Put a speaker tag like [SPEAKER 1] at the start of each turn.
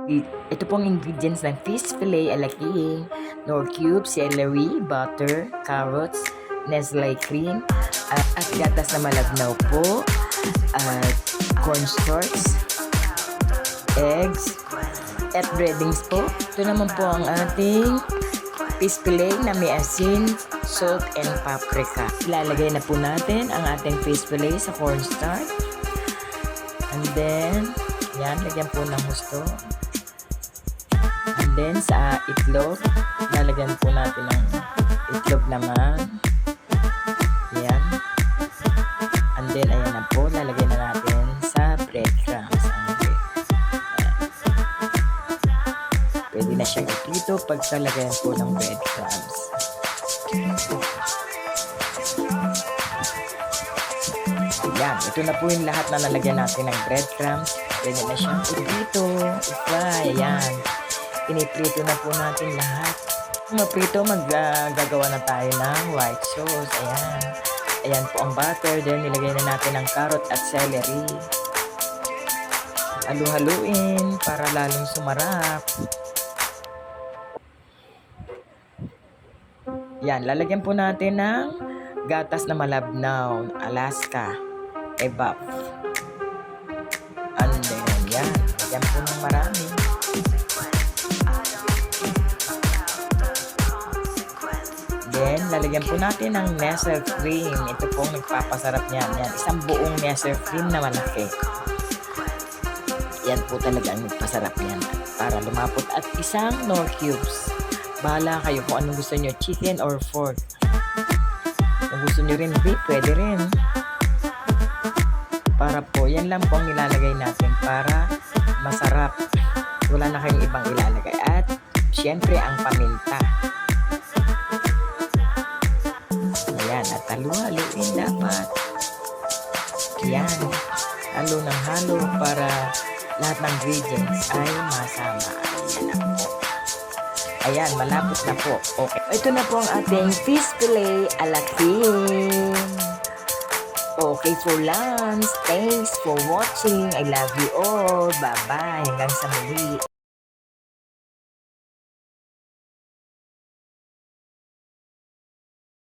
[SPEAKER 1] Ito pong ingredients ng fish fillet ala king, nor cube, celery, butter, carrots, Nestle cream, at gatas na malabnaw po, at cornstarch, eggs, at breadings po. Ito naman po ang ating fish fillet na may asin, salt, and paprika. Ilalagay na po natin ang ating fish fillet sa cornstarch. And then, yan, lagyan po ng husto. And then, sa itlog, lalagyan po natin ng itlog naman. Yan. And then, ayan na po, lalagyan na natin sa breadcrumbs. Pwede na siyang iprito pag talagayan po ng breadcrumbs. Yan, ito na po yung lahat na nalagyan natin ng breadcrumbs. Pwede na siyang iprito, i-fry, yan. Piniprito na po natin lahat. Maprito, maggagawa na tayo ng white sauce. Ayan. Ayan po ang butter. Then, nilagay na natin ang carrot at celery. Halu-haluin para lalong sumarap. Yan, lalagyan po natin ng gatas na malabnaw, Alaska, evap. And then, yan. Lagyan po ng marami. Then, lalagyan po natin ng Nestle cream. Ito pong nagpapasarap niyan. Yan, isang buong Nestle cream na malaki. Yan po talaga ang nagpasarap yan. Para lumapot. At isang Knorr cubes. Bahala kayo kung anong gusto nyo, chicken or pork. Kung gusto nyo rin beef, pwede rin. Para po, yan lang po ang nilalagay natin para masarap. Wala na kayong ibang ilalagay. At, syempre, ang paminta. Ayan, at halo-haluin dapat. Yan. Halo ng halo para lahat ng ingredients ay masama. Ayan na po. Ayan, malapot na po. Okay. Ito na po ang ating fish fillet ala king. Okay for lunch. Thanks for watching. I love you all. Bye-bye. Hanggang sa muli.